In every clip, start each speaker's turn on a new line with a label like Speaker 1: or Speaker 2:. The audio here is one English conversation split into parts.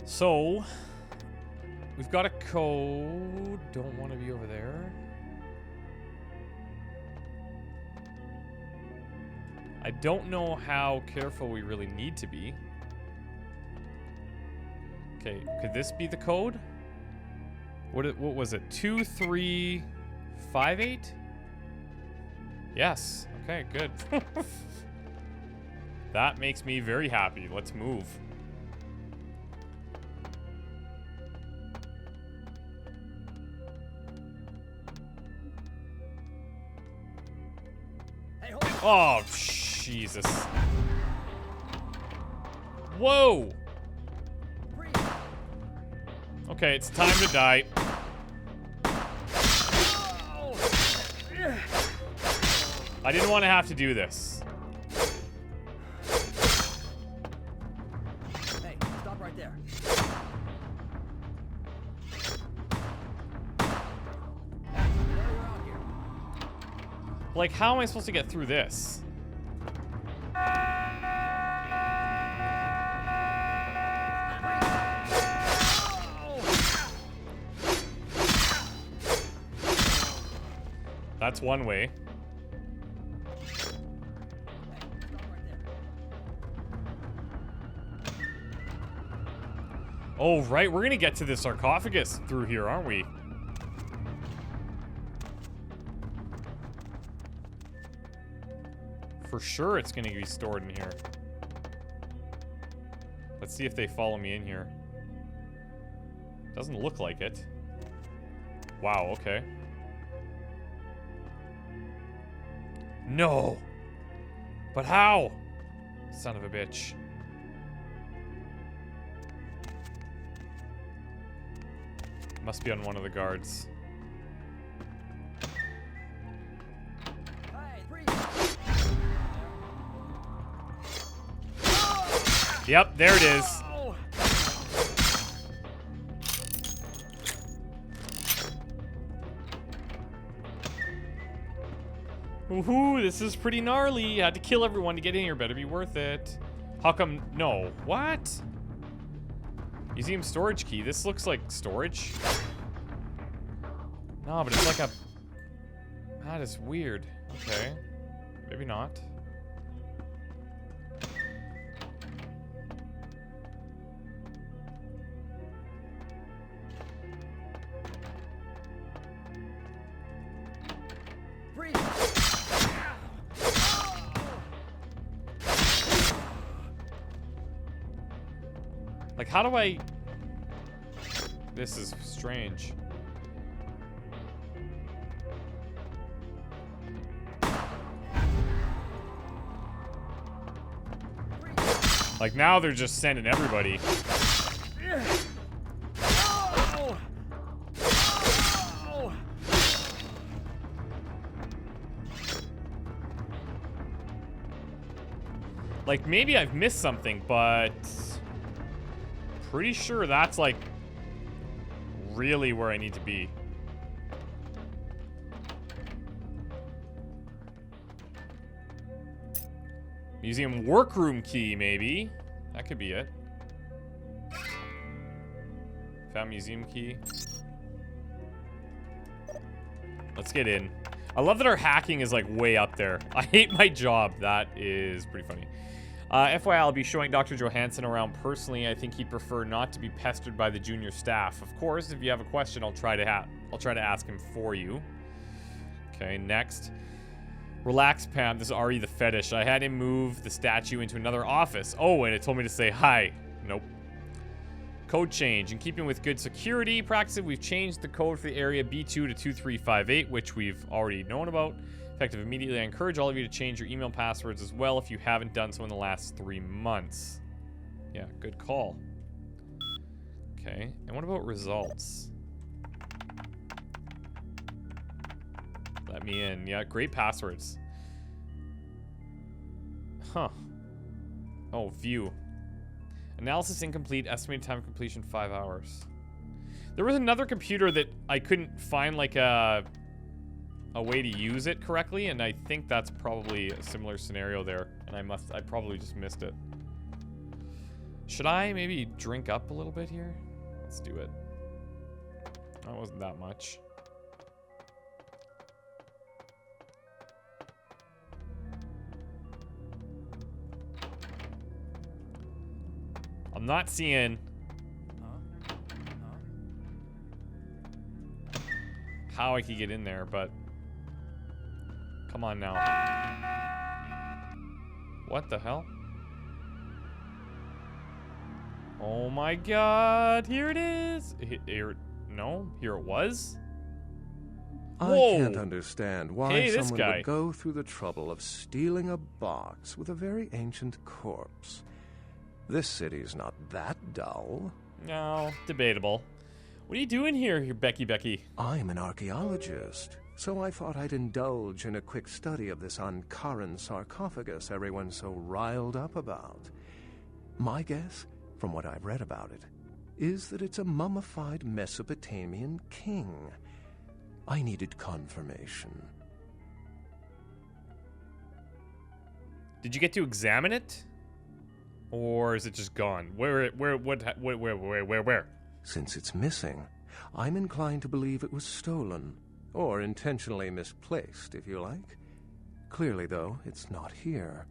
Speaker 1: So, we've got a code. Don't want to be over there. I don't know how careful we really need to be. Okay, could this be the code? What was it? 2358? Yes. Okay, good. That makes me very happy. Let's move. Oh, Jesus. Whoa! Okay, it's time to die. I didn't want to have to do this.
Speaker 2: Hey, stop right there.
Speaker 1: Like, how am I supposed to get through this? That's one way. Oh, right. We're going to get to the sarcophagus through here, aren't we? For sure it's going to be stored in here. Let's see if they follow me in here. Doesn't look like it. Wow, okay. No! But how? Son of a bitch. Must be on one of the guards. Yep, there it is. Woohoo, this is pretty gnarly. Had to kill everyone to get in here. Better be worth it. How come? No. What? Museum storage key. This looks like storage. No, but it's like a... That is weird. Okay. Maybe not. Like, how do I... This is strange. Like, now they're just sending everybody. Like, maybe I've missed something, but... Pretty sure that's, like, really where I need to be. Museum workroom key, maybe. That could be it. Found museum key. Let's get in. I love that our hacking is, like, way up there. I hate my job. That is pretty funny. FYI, I'll be showing Dr. Johansson around personally. I think he'd prefer not to be pestered by the junior staff. Of course, if you have a question, I'll try to ask him for you. Okay, next. Relax, Pam. This is Ari the fetish. I had him move the statue into another office. Oh, and it told me to say hi. Nope. Code change. In keeping with good security practices, we've changed the code for the area B2 to 2358, which we've already known about. Effective immediately. I encourage all of you to change your email passwords as well if you haven't done so in the last 3 months. Yeah, good call. Okay, and what about results? Let me in. Yeah, great passwords. Huh. Oh, view. Analysis incomplete. Estimated time of completion 5 hours. There was another computer that I couldn't find like a way to use it correctly, and I think that's probably a similar scenario there. And I probably just missed it. Should I maybe drink up a little bit here? Let's do it. That wasn't that much. I'm not seeing how I could get in there, but come on now. What the hell? Oh my god, here it is. Here it was. Whoa.
Speaker 2: I can't understand why someone would go through the trouble of stealing a box with a very ancient corpse. This city's not that dull. No,
Speaker 1: debatable. What are you doing here, Becky?
Speaker 2: I'm an archaeologist, so I thought I'd indulge in a quick study of this Ankaran sarcophagus everyone's so riled up about. My guess, from what I've read about it, is that it's a mummified Mesopotamian king. I needed confirmation.
Speaker 1: Did you get to examine it? Or is it just gone? Where?
Speaker 2: Since it's missing, I'm inclined to believe it was stolen, or intentionally misplaced, if you like. Clearly, though, it's not here.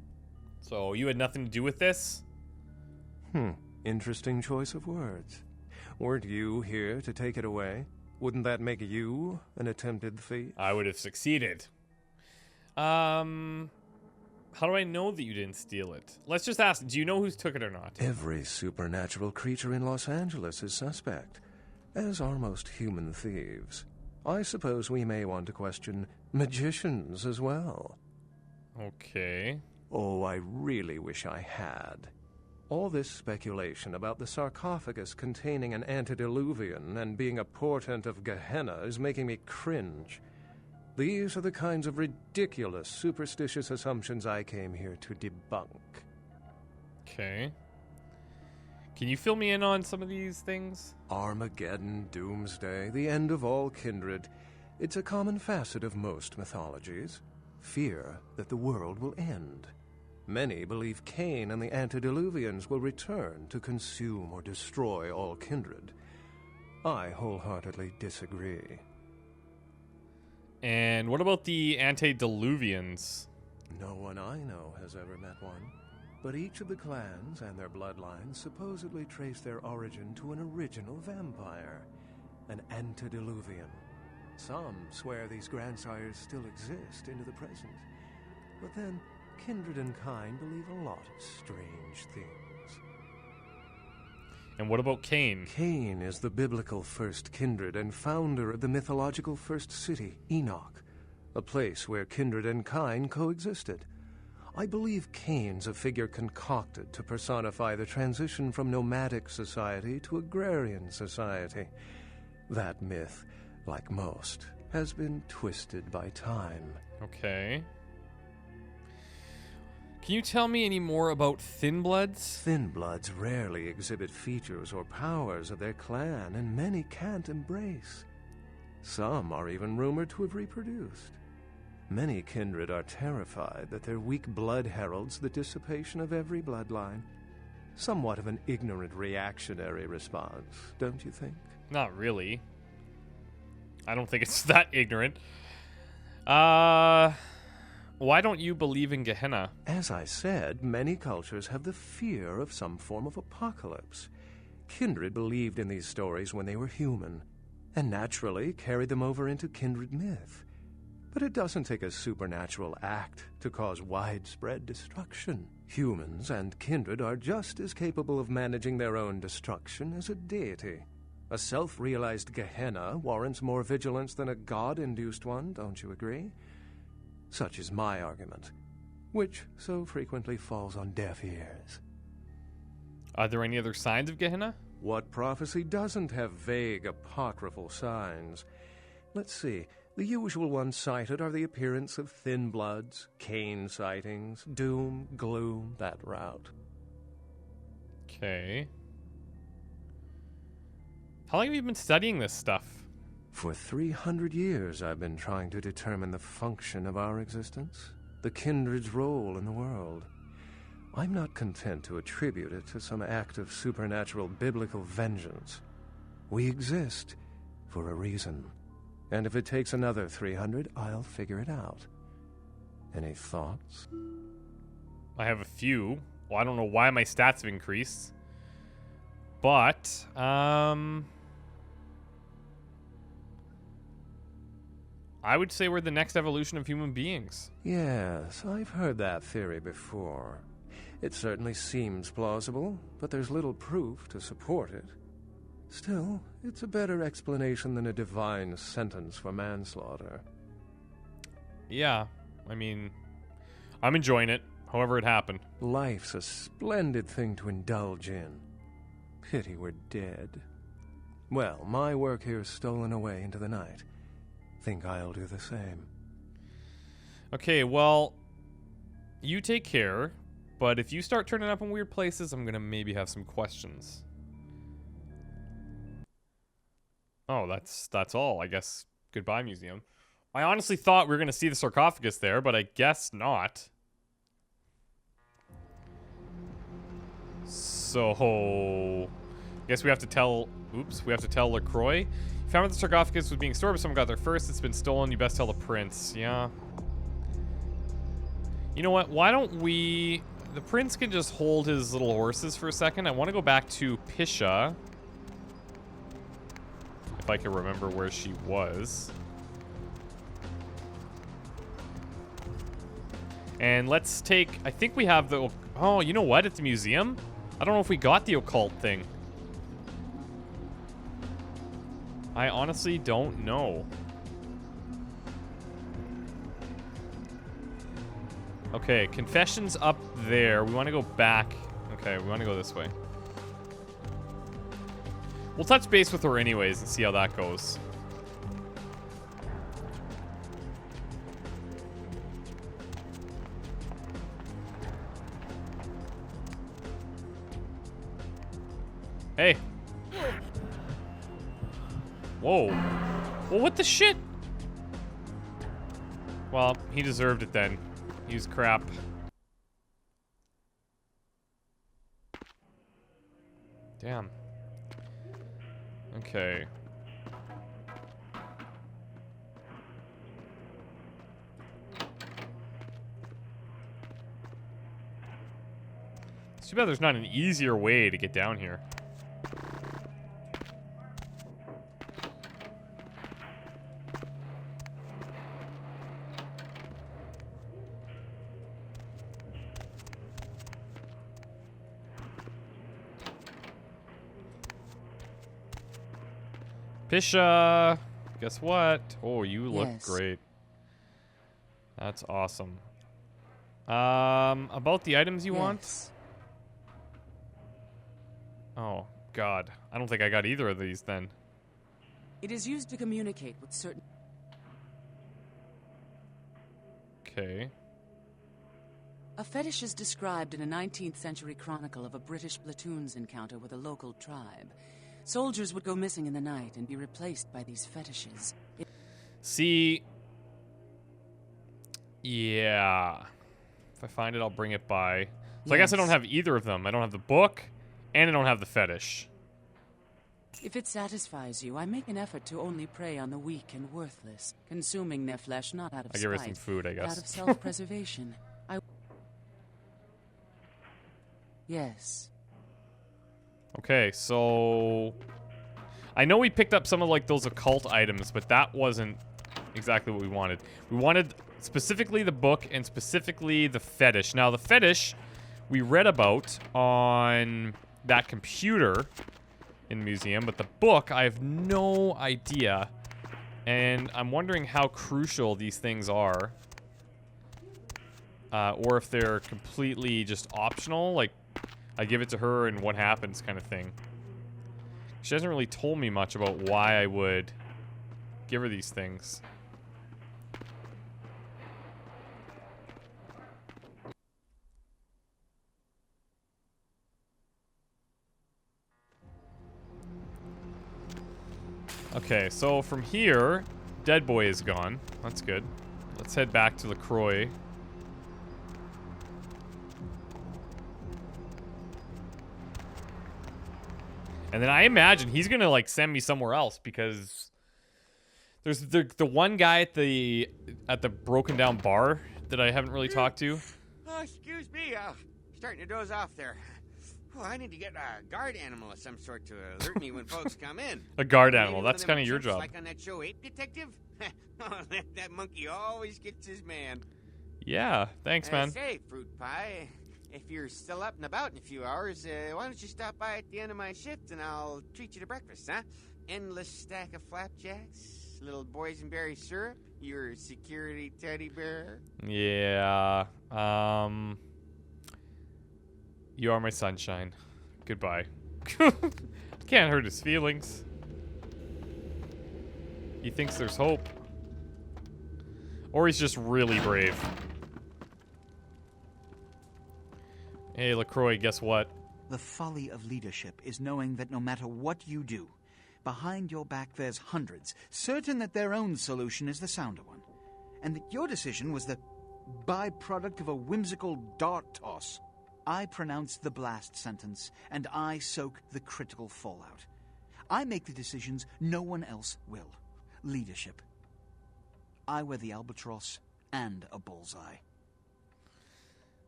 Speaker 1: So you had nothing to do with this?
Speaker 2: Interesting choice of words. Weren't you here to take it away? Wouldn't that make you an attempted thief?
Speaker 1: I would have succeeded. How do I know that you didn't steal it? Let's just ask, do you know who took it or not?
Speaker 2: Every supernatural creature in Los Angeles is suspect, as are most human thieves. I suppose we may want to question magicians as well.
Speaker 1: Okay.
Speaker 2: Oh, I really wish I had. All this speculation about the sarcophagus containing an antediluvian and being a portent of Gehenna is making me cringe. These are the kinds of ridiculous, superstitious assumptions I came here to debunk.
Speaker 1: Okay. Can you fill me in on some of these things?
Speaker 2: Armageddon, doomsday, the end of all kindred. It's a common facet of most mythologies. Fear that the world will end. Many believe Cain and the antediluvians will return to consume or destroy all kindred. I wholeheartedly disagree.
Speaker 1: And what about the antediluvians?
Speaker 2: No one I know has ever met one. But each of the clans and their bloodlines supposedly trace their origin to an original vampire, an antediluvian. Some swear these grandsires still exist into the present. But then, kindred and kind believe a lot of strange things.
Speaker 1: And what about Cain?
Speaker 2: Cain is the biblical first kindred and founder of the mythological first city, Enoch, a place where kindred and kind coexisted. I believe Cain's a figure concocted to personify the transition from nomadic society to agrarian society. That myth, like most, has been twisted by time.
Speaker 1: Okay. Can you tell me any more about Thin Bloods?
Speaker 2: Thin Bloods rarely exhibit features or powers of their clan, and many can't embrace. Some are even rumored to have reproduced. Many kindred are terrified that their weak blood heralds the dissipation of every bloodline. Somewhat of an ignorant reactionary response, don't you think?
Speaker 1: Not really. I don't think it's that ignorant. Why don't you believe in Gehenna?
Speaker 2: As I said, many cultures have the fear of some form of apocalypse. Kindred believed in these stories when they were human, and naturally carried them over into kindred myth. But it doesn't take a supernatural act to cause widespread destruction. Humans and kindred are just as capable of managing their own destruction as a deity. A self-realized Gehenna warrants more vigilance than a god-induced one, don't you agree? Such is my argument, which so frequently falls on deaf ears.
Speaker 1: Are there any other signs of Gehenna?
Speaker 2: What prophecy doesn't have vague apocryphal signs? Let's see. The usual ones cited are the appearance of Thin Bloods, Cain sightings, doom, gloom, that route.
Speaker 1: Okay. How long have you been studying this stuff?
Speaker 2: For 300 years, I've been trying to determine the function of our existence, the kindred's role in the world. I'm not content to attribute it to some act of supernatural biblical vengeance. We exist for a reason. And if it takes another 300, I'll figure it out. Any thoughts?
Speaker 1: I have a few. Well, I don't know why my stats have increased. But, I would say we're the next evolution of human beings.
Speaker 2: Yes, I've heard that theory before. It certainly seems plausible, but there's little proof to support it. Still, it's a better explanation than a divine sentence for manslaughter.
Speaker 1: Yeah, I mean, I'm enjoying it, however it happened.
Speaker 2: Life's a splendid thing to indulge in. Pity we're dead. Well, my work here's stolen away into the night. Think I'll do the same.
Speaker 1: Okay, well, you take care, but if you start turning up in weird places, I'm gonna maybe have some questions. Oh, that's all, I guess. Goodbye, museum. I honestly thought we were gonna see the sarcophagus there, but I guess not. So, I guess we have to tell, we have to tell Lacroix. Found out the sarcophagus was being stored, but someone got there first. It's been stolen. You best tell the prince. Yeah. You know what? Why don't we... The prince can just hold his little horses for a second. I want to go back to Pisha. If I can remember where she was. And let's take... I think we have the... Oh, you know what? At the museum? I don't know if we got the occult thing. I honestly don't know. Okay, confessions up there. We want to go back. Okay, we want to go this way. We'll touch base with her anyways and see how that goes. Hey. Whoa. Well, what the shit? Well, he deserved it then. He was crap. Damn. Okay. It's too bad there's not an easier way to get down here. Pisha, guess what? Oh, you look great. That's awesome. About the items you want? Oh, God. I don't think I got either of these then.
Speaker 3: It is used to communicate with certain...
Speaker 1: Okay.
Speaker 3: A fetish is described in a 19th century chronicle of a British platoon's encounter with a local tribe. Soldiers would go missing in the night and be replaced by these fetishes.
Speaker 1: See... Yeah. If I find it, I'll bring it by. So I guess I don't have either of them. I don't have the book, and I don't have the fetish.
Speaker 3: If it satisfies you, I make an effort to only prey on the weak and worthless, consuming their flesh not out of spite,
Speaker 1: give her some food, I guess.
Speaker 3: but out of self-preservation. Yes.
Speaker 1: Okay, so... I know we picked up some of, like, those occult items, but that wasn't exactly what we wanted. We wanted specifically the book and specifically the fetish. Now, the fetish we read about on that computer in the museum, but the book, I have no idea. And I'm wondering how crucial these things are. Or if they're completely just optional, like, I give it to her and what happens kind of thing. She hasn't really told me much about why I would give her these things. Okay, so from here, Dead Boy is gone. That's good. Let's head back to Lacroix. And then I imagine he's gonna like send me somewhere else because there's the one guy at the broken down bar that I haven't really talked to.
Speaker 4: Oh, excuse me, starting to doze off there. Oh, I need to get a guard animal of some sort to alert me when folks come in.
Speaker 1: A guard
Speaker 4: Maybe
Speaker 1: animal.
Speaker 4: one
Speaker 1: That's
Speaker 4: of them
Speaker 1: kind of your
Speaker 4: chumps
Speaker 1: job.
Speaker 4: Like on that show, Ape Detective. Oh, that monkey always gets his man.
Speaker 1: Yeah, thanks, man.
Speaker 4: Say, Fruit Pie, if you're still up and about in a few hours, why don't you stop by at the end of my shift and I'll treat you to breakfast, huh? Endless stack of flapjacks, little boysenberry syrup, your security teddy bear.
Speaker 1: Yeah. You are my sunshine. Goodbye. Can't hurt his feelings. He thinks there's hope. Or he's just really brave. Hey, Lacroix, guess what?
Speaker 5: The folly of leadership is knowing that no matter what you do, behind your back there's hundreds, certain that their own solution is the sounder one. And that your decision was the byproduct of a whimsical dart toss. I pronounce the blast sentence, and I soak the critical fallout. I make the decisions no one else will. Leadership. I wear the albatross and a bullseye.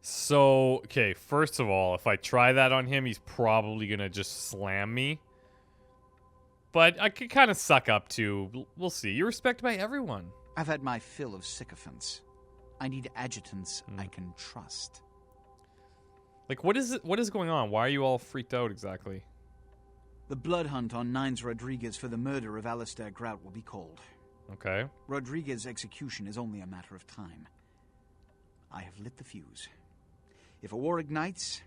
Speaker 1: So, okay, first of all, if I try that on him, he's probably going to just slam me. But I could kind of suck up to. We'll see. You're respected by everyone.
Speaker 5: I've had my fill of sycophants. I need adjutants I can trust.
Speaker 1: Like, what is it? What is going on? Why are you all freaked out exactly?
Speaker 5: The blood hunt on Nines Rodriguez for the murder of Alistair Grout will be called.
Speaker 1: Okay.
Speaker 5: Rodriguez's execution is only a matter of time. I have lit the fuse. If a war ignites,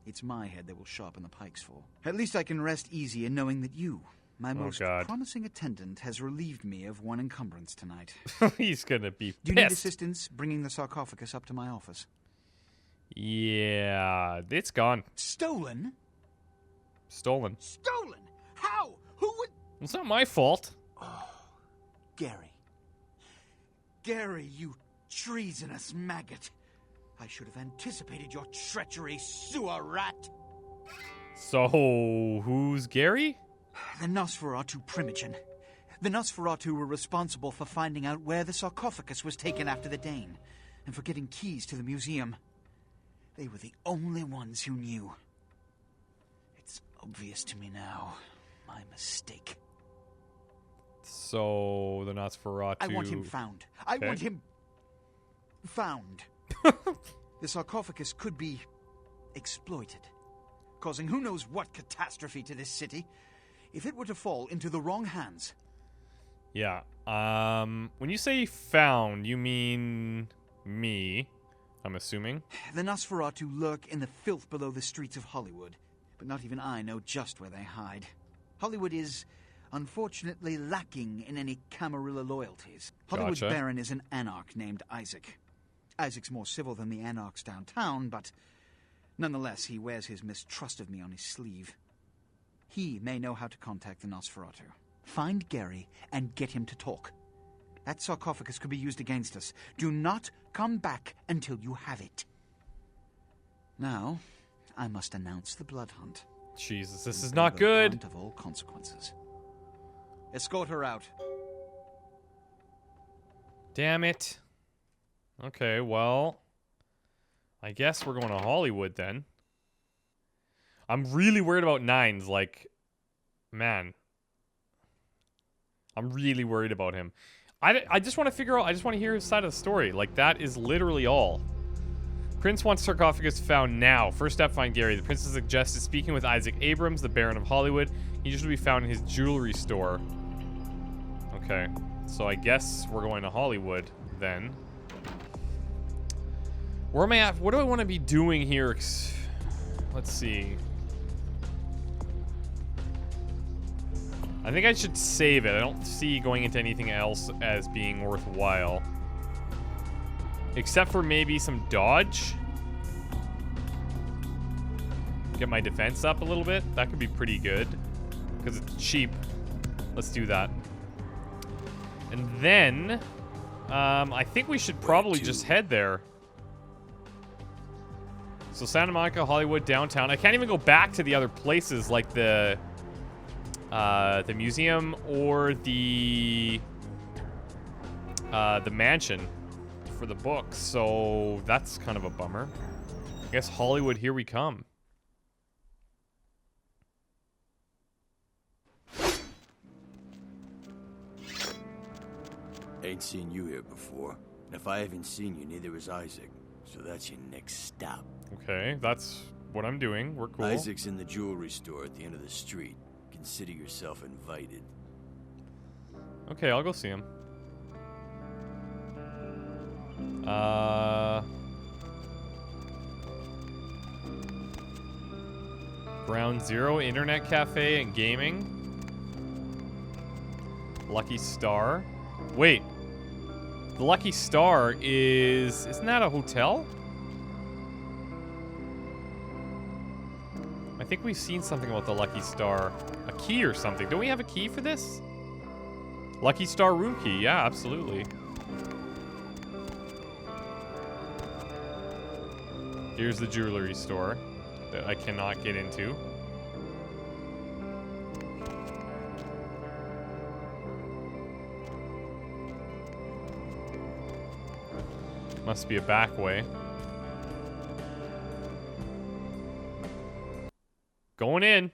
Speaker 5: it's my head they will sharpen the pikes for. At least I can rest easy in knowing that you, my most promising attendant, has relieved me of one encumbrance tonight.
Speaker 1: He's gonna be pissed.
Speaker 5: Do you need assistance bringing the sarcophagus up to my office?
Speaker 1: Yeah, it's gone.
Speaker 5: Stolen?
Speaker 1: Stolen.
Speaker 5: Stolen? How? Who would...
Speaker 1: It's not my fault.
Speaker 5: Oh, Gary. Gary, you treasonous maggot. I should have anticipated your treachery, sewer rat.
Speaker 1: So, who's Gary?
Speaker 5: The Nosferatu Primogen. The Nosferatu were responsible for finding out where the sarcophagus was taken after the Dane, and for getting keys to the museum. They were the only ones who knew. It's obvious to me now. My mistake.
Speaker 1: So, the Nosferatu...
Speaker 5: I want him found. I want him... found. The sarcophagus could be exploited, causing who knows what catastrophe to this city. If it were to fall into the wrong hands...
Speaker 1: Yeah. When you say found, you mean me, I'm assuming.
Speaker 5: The Nosferatu lurk in the filth below the streets of Hollywood, but not even I know just where they hide. Hollywood is, unfortunately, lacking in any Camarilla loyalties. Hollywood's baron is an anarch named Isaac. Isaac's more civil than the anarchs downtown, but nonetheless, he wears his mistrust of me on his sleeve. He may know how to contact the Nosferatu. Find Gary and get him to talk. That sarcophagus could be used against us. Do not come back until you have it. Now, I must announce the blood hunt.
Speaker 1: Jesus, this is not good.
Speaker 5: Of all consequences. Escort her out.
Speaker 1: Damn it. Okay, well, I guess we're going to Hollywood then. I'm really worried about Nines. Like, man, I'm really worried about him. I just want to figure out, I just want to hear his side of the story. Like, that is literally all. Prince wants sarcophagus found now. First step, find Gary. The princess suggested speaking with Isaac Abrams, the Baron of Hollywood. He usually be found in his jewelry store. Okay, so I guess we're going to Hollywood then. Where am I at? What do I want to be doing here? Let's see. I think I should save it. I don't see going into anything else as being worthwhile. Except for maybe some dodge. Get my defense up a little bit. That could be pretty good. Because it's cheap. Let's do that. And then... I think we should probably just head there. So Santa Monica, Hollywood, downtown. I can't even go back to the other places like the The museum or the mansion for the books, so that's kind of a bummer. I guess Hollywood, here we come.
Speaker 6: Ain't seen you here before. And if I haven't seen you, neither has Isaac. So that's your next stop.
Speaker 1: Okay, that's what I'm doing. We're cool.
Speaker 6: Isaac's in the jewelry store at the end of the street. Consider yourself invited.
Speaker 1: Okay, I'll go see him. Ground Zero, Internet Cafe and Gaming. Lucky Star. Wait. The Lucky Star is... Isn't that a hotel? I think we've seen something about the Lucky Star. A key or something. Don't we have a key for this? Lucky Star room key. Yeah, absolutely. Here's the jewelry store that I cannot get into. Must be a back way. Going in.